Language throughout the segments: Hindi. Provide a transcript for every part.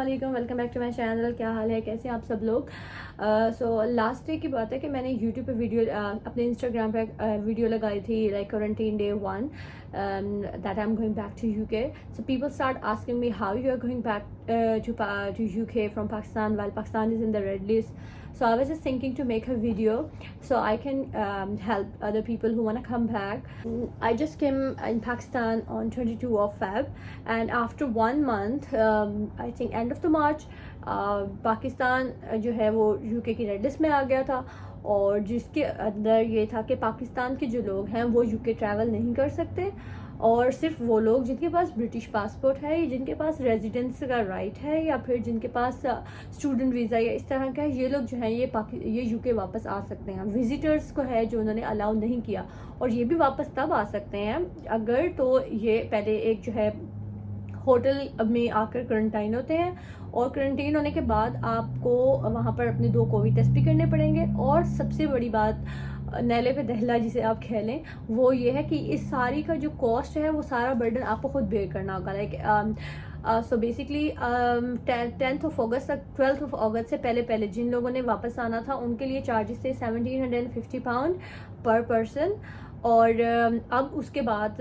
Welcome back to my channel. क्या हाल है, कैसे हैं आप सब लोग। सो लास्ट डे की बात है कि मैंने यूट्यूब पे वीडियो अपने इंस्टाग्राम पे वीडियो लगाई थी like quarantine day 1 that I am going back to UK. So people start asking me how you are going back to UK from Pakistan while Pakistan is in the red list. So I was just thinking to make a video so I can help other people who want to come back. I just came in Pakistan on 22 of Feb, and after 1 month, I think end of the March, Pakistan जो है वो यूके की रेड लिस्ट में आ गया था, और जिसके अंदर ये था कि पाकिस्तान के जो लोग हैं वो यूके ट्रैवल नहीं कर सकते, और सिर्फ वो लोग जिनके पास ब्रिटिश पासपोर्ट है, या जिनके पास रेजिडेंस का राइट है, या फिर जिनके पास स्टूडेंट वीज़ा या इस तरह का है, ये लोग जो हैं ये यूके वापस आ सकते हैं. विजिटर्स को है जो उन्होंने अलाउ नहीं किया, और ये भी वापस तब आ सकते हैं अगर तो ये पहले एक जो है होटल में आकर क्वारंटाइन होते हैं, और क्वारंटीन होने के बाद आपको वहाँ पर अपने 2 कोविड टेस्ट भी करने पड़ेंगे. और सबसे बड़ी बात नैले पे दहला जिसे आप खेलें, वो ये है कि इस सारी का जो कॉस्ट है वो सारा बर्डन आपको खुद बेयर करना होगा. Like so basically 10th of August तक 12th of August से पहले जिन लोगों ने वापस आना था उनके लिए चार्जेस थे £1750 पर पर्सन. और अब उसके बाद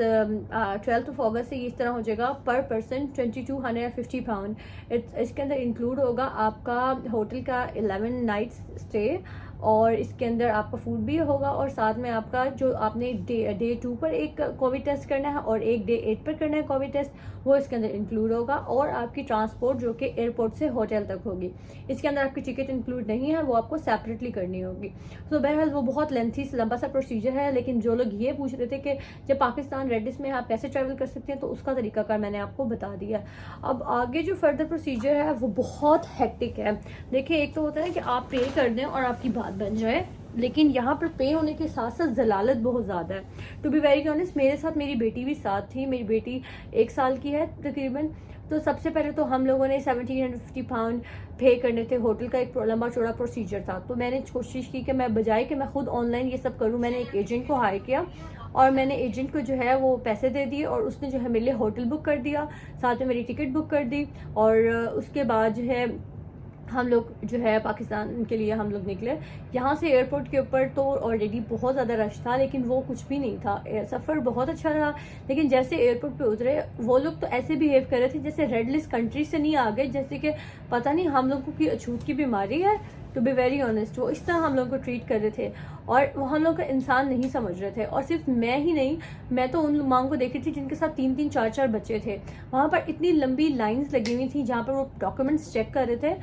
12th of August से ये इस तरह हो जाएगा पर पर्सन £2250. इसके अंदर इंक्लूड होगा आपका होटल का 11 नाइट्स स्टे, और इसके अंदर आपका फूड भी होगा, और साथ में आपका जो आपने डे 2 पर एक कोविड टेस्ट करना है और एक डे 8 पर करना है कोविड टेस्ट, वो इसके अंदर इंक्लूड होगा. और आपकी ट्रांसपोर्ट जो कि एयरपोर्ट से होटल तक होगी, इसके अंदर आपकी टिकट इंक्लूड नहीं है, वो आपको सेपरेटली करनी होगी. तो बहरहाल वो बहुत लेंथी लंबा सा प्रोसीजर है, लेकिन जो लोग ये पूछ रहे थे कि जब पाकिस्तान रेड लिस्ट में आप कैसे ट्रैवल कर सकते हैं, तो उसका तरीकाकार मैंने आपको बता दिया. अब आगे जो फर्दर प्रोसीजर है वो बहुत हेक्टिक है. देखिए, एक तो होता है कि आप पे कर दें और आपकी बात बन जाए, लेकिन यहाँ पर पे होने के साथ साथ जलालत बहुत ज़्यादा है. टू बी वेरी ऑनेस्ट, मेरे साथ मेरी बेटी भी साथ थी. मेरी बेटी 1 साल की है तकरीबन. तो सबसे पहले तो हम लोगों ने £1750 पे करने थे. होटल का एक लंबा चौड़ा प्रोसीजर था, तो मैंने कोशिश की कि मैं बजाय कि मैं खुद ऑनलाइन ये सब करूँ, मैंने एक एजेंट को हायर किया, और मैंने एजेंट को जो है वो पैसे दे दिए, और उसने जो है मेरे लिए होटल बुक कर दिया, साथ में मेरी टिकट बुक कर दी. और उसके बाद जो है हम लोग जो है पाकिस्तान के लिए हम लोग निकले. यहाँ से एयरपोर्ट के ऊपर तो ऑलरेडी बहुत ज़्यादा रश था, लेकिन वो कुछ भी नहीं था. सफ़र बहुत अच्छा रहा, लेकिन जैसे एयरपोर्ट पे उतरे वो लोग तो ऐसे बिहेव कर रहे थे जैसे रेड लिस्ट कंट्री से नहीं आ गए, जैसे कि पता नहीं हम लोगों की अछूत की बीमारी है. टू बी वेरी ऑनेस्ट, वो इस तरह हम लोगों को ट्रीट कर रहे थे, और वो हम लोग का इंसान नहीं समझ रहे थे. और सिर्फ मैं ही नहीं, मैं तो उन मांग को देखी थी जिनके साथ 3-3, 4-4 बच्चे थे. वहाँ पर इतनी लंबी लाइंस लगी हुई थी जहाँ पर वो डॉक्यूमेंट्स चेक कर रहे थे.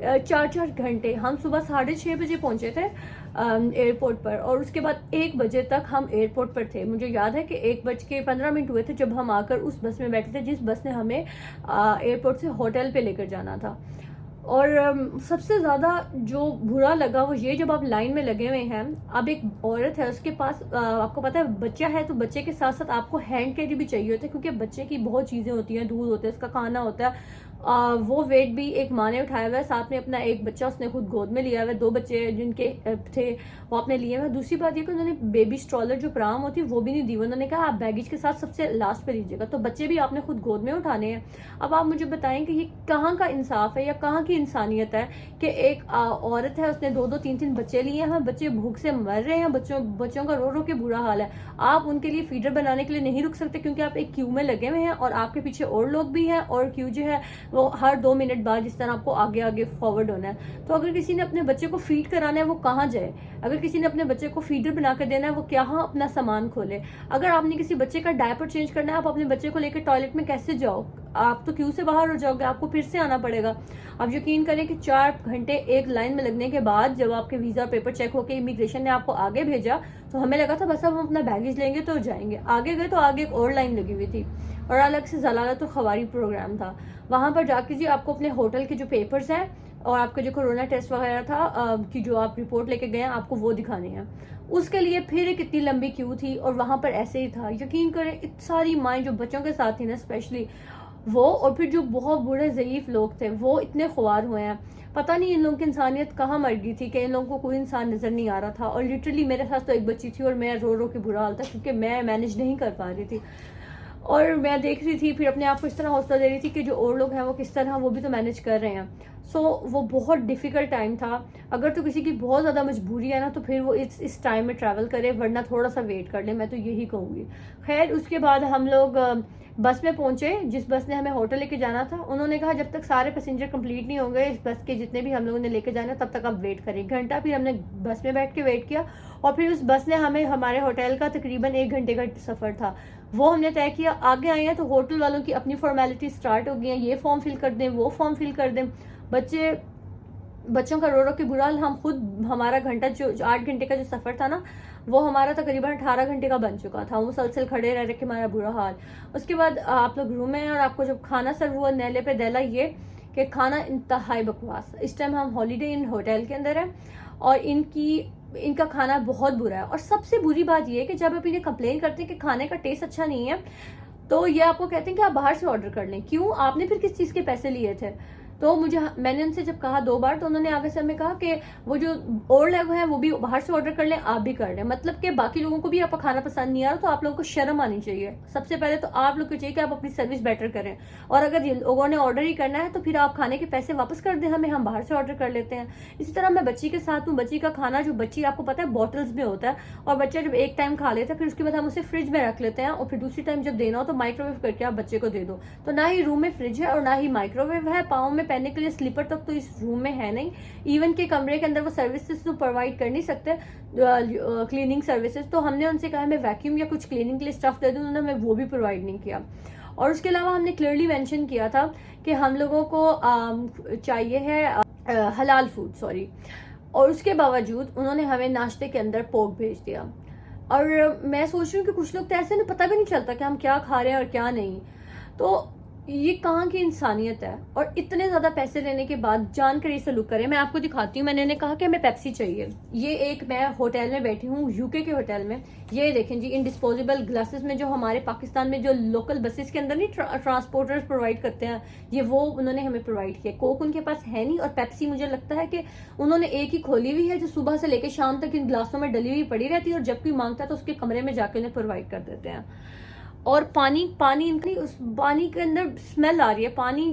4-4 घंटे. हम सुबह 6:30 बजे पहुंचे थे एयरपोर्ट पर, और उसके बाद 1 बजे तक हम एयरपोर्ट पर थे. मुझे याद है कि 1:15 हुए थे जब हम आकर उस बस में बैठे थे जिस बस ने हमें एयरपोर्ट से होटल पे लेकर जाना था. और सबसे ज़्यादा जो बुरा लगा वो ये, जब आप लाइन में लगे हुए हैं, अब एक औरत है, उसके पास आपको पता है बच्चा है, तो बच्चे के साथ साथ आपको हैंड कैरी भी चाहिए होता है, क्योंकि बच्चे की बहुत चीज़ें होती हैं, दूध होता है, उसका खाना होता है. वो वेट भी एक माँ ने उठाया हुआ है, साथ में अपना एक बच्चा उसने खुद गोद में लिया हुआ है. 2 बच्चे जिनके थे वो आपने लिए हुए. दूसरी बात ये कि उन्होंने बेबी स्ट्रॉलर जो प्राम होती है वो भी नहीं दी. उन्होंने कहा आप बैगेज के साथ सबसे लास्ट पे लीजिएगा, तो बच्चे भी आपने खुद गोद में उठाने हैं. अब आप मुझे बताएं कि ये कहाँ का इंसाफ है या कहाँ की इंसानियत है कि एक औरत है, उसने 2-2, 3-3 बच्चे लिए हैं, बच्चे भूख से मर रहे हैं, बच्चों का रो रो के बुरा हाल है. आप उनके लिए फीडर बनाने के लिए नहीं रुक सकते, क्योंकि आप एक क्यू में लगे हुए हैं, और आपके पीछे और लोग भी हैं, और क्यू जो है वो हर 2 मिनट बाद जिस तरह आपको आगे आगे फॉरवर्ड होना है. तो अगर किसी ने अपने बच्चे को फीड कराना है वो कहाँ जाए? अगर किसी ने अपने बच्चे को फीडर बना कर देना है वो कहाँ अपना सामान खोले? अगर आपने किसी बच्चे का डायपर चेंज करना है, आप अपने बच्चे को लेकर टॉयलेट में कैसे जाओ? आप तो क्यू से बाहर हो जाओगे, आपको फिर से आना पड़ेगा. आप यकीन करें कि 4 घंटे एक लाइन में लगने के बाद जब आपके वीजा पेपर चेक होकर इमिग्रेशन ने आपको आगे भेजा, तो हमें लगा था बस अब हम अपना बैगेज लेंगे तो जाएंगे. आगे गए तो आगे एक और लाइन लगी हुई थी, और अलग से जलालत तो खवारी प्रोग्राम था. वहां पर जाके जी आपको अपने होटल के जो पेपर्स हैं और आपका जो कोरोना टेस्ट वगैरह था कि जो आप रिपोर्ट लेके गए हैं, आपको वो दिखाने हैं. उसके लिए फिर एक इतनी लंबी क्यू थी, और वहां पर ऐसे ही था. यकीन करें, इतनी सारी माएँ जो बच्चों के साथ थी ना, स्पेशली वो, और फिर जो बहुत बुरे ज़ईफ लोग थे वो इतने ख्वार हुए हैं. पता नहीं इन लोगों की इंसानियत कहाँ मर गई थी कि इन लोगों को कोई इंसान नजर नहीं आ रहा था. और लिटरली मेरे साथ तो एक बच्ची थी और मैं रो रो के बुरा हाल था, क्योंकि मैं मैनेज नहीं कर पा रही थी. और मैं देख रही थी, फिर अपने आप को इस तरह हौसला दे रही थी कि जो और लोग हैं वो किस तरह वो भी तो मैनेज कर रहे हैं। सो वो बहुत डिफ़िकल्ट टाइम था। अगर तो किसी की बहुत ज़्यादा मजबूरी है ना, तो फिर वो इस टाइम में ट्रैवल करे, वरना थोड़ा सा वेट कर ले, मैं तो यही कहूँगी। खैर उसके बाद हम लोग बस में पहुंचे, जिस बस ने हमें होटल लेके जाना था। उन्होंने कहा जब तक सारे पैसेंजर कंप्लीट नहीं होंगे इस बस के, जितने भी हम लोगों ने लेके जाना, तब तक आप वेट करें। घंटा फिर हमने बस में बैठ के वेट किया, और फिर उस बस ने हमें हमारे होटल का तकरीबन 1 घंटे का सफ़र था, वो हमने तय किया। आगे आए हैं तो होटल वालों की अपनी फॉर्मेलिटी स्टार्ट हो गई हैं, ये फॉर्म फिल कर दें, वो फॉर्म फिल कर दें। बच्चों का रो रो के बुरा हाल। हम खुद, हमारा घंटा जो 8 घंटे का जो सफ़र था ना, वो हमारा तकरीबन 18 घंटे का बन चुका था। वो मुसलसल खड़े रह रहे के हमारा बुरा हाल। उसके बाद आप लोग रूम में हैं, और आपको जब खाना सर्व हुआ नेले पे दहला ये कि खाना इंतहाई बकवास। इस टाइम हम हॉलीडे इन होटल के अंदर हैं, और इनका खाना बहुत बुरा है। और सबसे बुरी बात यह है कि जब आप इन्हें कंप्लेन करते हैं कि खाने का टेस्ट अच्छा नहीं है, तो ये आपको कहते हैं कि आप बाहर से ऑर्डर कर लें। क्यों? आपने फिर किस चीज़ के पैसे लिए थे? तो मैंने उनसे जब कहा 2 बार, तो उन्होंने आगे से हमें कहा कि वो जो और लोग हैं वो भी बाहर से ऑर्डर कर लें, आप भी कर लें। मतलब कि बाकी लोगों को भी आपका खाना पसंद नहीं आ रहा, तो आप लोगों को शर्म आनी चाहिए। सबसे पहले तो आप लोग को चाहिए कि आप अपनी सर्विस बेटर करें, और अगर लोगों ने ऑर्डर ही करना है तो फिर आप खाने के पैसे वापस कर दें हमें, हम बाहर से ऑर्डर कर लेते हैं। इसी तरह मैं बच्ची के साथ हूँ। बच्ची का खाना, जो बच्ची आपको पता है बॉटल्स में होता है, और बच्चा जब एक टाइम खा लेता है, फिर उसके बाद हम उसे फ्रिज में रख लेते हैं, और फिर दूसरी टाइम जब देना हो तो माइक्रोवेव करके आप बच्चे को दे दो। तो ना ही रूम में फ्रिज है और ना ही माइक्रोवेव है। पाँव में पहनने के लिए स्लीपर तक तो इस रूम में है नहीं। इवन के कमरे के अंदर वो सर्विसेज तो प्रोवाइड कर नहीं सकते, क्लीनिंग सर्विसेज। तो हमने उनसे कहा हमें वैक्यूम या कुछ क्लीनिंग के लिए स्टफ दे दो, उन्होंने हमें वो भी प्रोवाइड नहीं किया। और उसके अलावा हमने क्लियरली मेंशन किया था कि हम लोगों को चाहिए है हलाल फूड, सॉरी, और उसके बावजूद उन्होंने हमें नाश्ते के अंदर पोर्क भेज दिया। और मैं सोच रही हूँ कि कुछ लोग तो ऐसे ना, पता भी नहीं चलता कि हम क्या खा रहे हैं और क्या नहीं। तो ये कहाँ की इंसानियत है? और इतने ज्यादा पैसे लेने के बाद जानकर ये सलूक करें। मैं आपको दिखाती हूँ। मैंने कहा कि हमें पेप्सी चाहिए। ये एक, मैं होटल में बैठी हूँ, यूके के होटल में। ये देखें जी, इन डिस्पोजेबल ग्लासेस में, जो हमारे पाकिस्तान में जो लोकल बसेस के अंदर नहीं ट्रांसपोर्टर्स प्रोवाइड करते हैं, ये वो उन्होंने हमें प्रोवाइड किया। कोक उनके पास है नहीं, और पेप्सी मुझे लगता है कि उन्होंने एक ही खोली हुई है, जो सुबह से लेकर शाम तक इन ग्लासों में डली हुई पड़ी रहती है, और जब कोई मांगता है तो उसके कमरे में जाके उन्हें प्रोवाइड कर देते हैं। और पानी इनकी, उस पानी के अंदर स्मेल आ रही है, पानी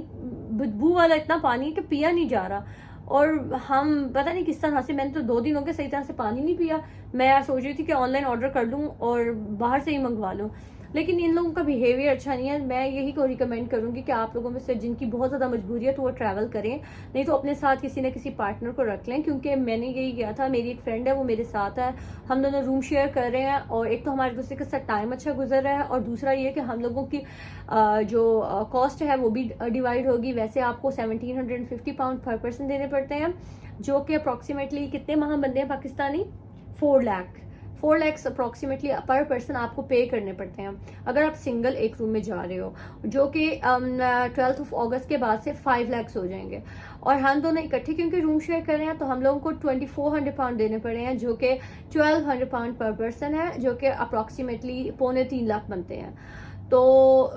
बदबू वाला इतना पानी है कि पिया नहीं जा रहा। और हम पता नहीं किस तरह से, मैंने तो 2 दिन हो गए सही तरह से पानी नहीं पिया। मैं यार सोच रही थी कि ऑनलाइन ऑर्डर कर लूँ और बाहर से ही मंगवा लूँ, लेकिन इन लोगों का बिहेवियर अच्छा नहीं है। मैं यही को रिकमेंड करूंगी कि आप लोगों में से जिनकी बहुत ज़्यादा मजबूरी है तो वो ट्रैवल करें, नहीं तो अपने साथ किसी न किसी पार्टनर को रख लें। क्योंकि मैंने यही किया था, मेरी एक फ्रेंड है वो मेरे साथ है, हम दोनों रूम शेयर कर रहे हैं, और एक तो हमारे दूसरे के साथ टाइम अच्छा गुजर रहा है, और दूसरा ये कि हम लोगों की जो कॉस्ट है वो भी डिवाइड होगी। वैसे आपको 1750 पाउंड पर पर्सन देने पड़ते हैं, जो कि अप्रॉक्सीमेटली कितने माह बनते हैं पाकिस्तानी? 4 लाख अप्रॉक्सीमेटली पर पर्सन आपको पे करने पड़ते हैं अगर आप सिंगल एक रूम में जा रहे हो, जो कि 12 अगस्त के बाद से 5 लाख हो जाएंगे। और हम दोनों इकट्ठे क्योंकि रूम शेयर कर रहे हैं, तो हम लोगों को 2400 पाउंड देने पड़े हैं, जो कि 1200 पाउंड पर पर्सन है, जो कि अप्रॉक्सीमेटली 2.25 लाख बनते हैं। तो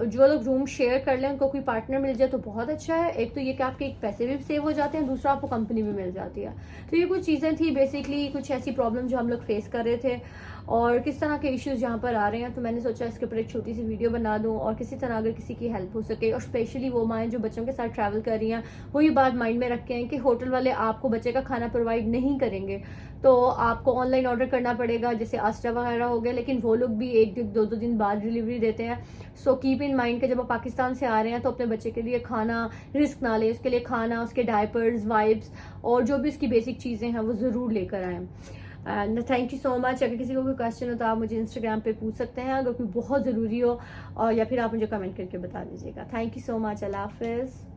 जो लोग रूम शेयर कर लें उनको कोई पार्टनर मिल जाए तो बहुत अच्छा है। एक तो ये कि आपके पैसे भी सेव हो जाते हैं, दूसरा आपको कंपनी भी मिल जाती है। तो ये कुछ चीज़ें थी बेसिकली, कुछ ऐसी प्रॉब्लम जो हम लोग फेस कर रहे थे और किस तरह के इश्यूज यहाँ पर आ रहे हैं। तो मैंने सोचा इसके ऊपर एक छोटी सी वीडियो बना दूँ, और किसी तरह अगर किसी की हेल्प हो सके, और स्पेशली वो माएँ जो बच्चों के साथ ट्रैवल कर रही हैं, वो ये बात माइंड में रखें कि होटल वाले आपको बच्चे का खाना प्रोवाइड नहीं करेंगे, तो आपको ऑनलाइन ऑर्डर करना पड़ेगा, जैसे आस्टा वगैरह हो गया। लेकिन वो लोग भी 1-2 दिन बाद डिलीवरी देते हैं। सो कीप इन माइंड कि जब आप पाकिस्तान से आ रहे हैं तो अपने बच्चे के लिए खाना रिस्क ना लें, उसके लिए खाना, उसके डायपर्स, वाइप्स और जो भी उसकी बेसिक चीज़ें हैं वो ज़रूर लेकर आएँ। And thank you so much. अगर किसी को कोई क्वेश्चन हो तो आप मुझे इंस्टाग्राम पे पूछ सकते हैं, अगर कोई बहुत ज़रूरी हो, और या फिर आप मुझे कमेंट करके बता दीजिएगा। Thank you so much. अल्लाह हाफिज़।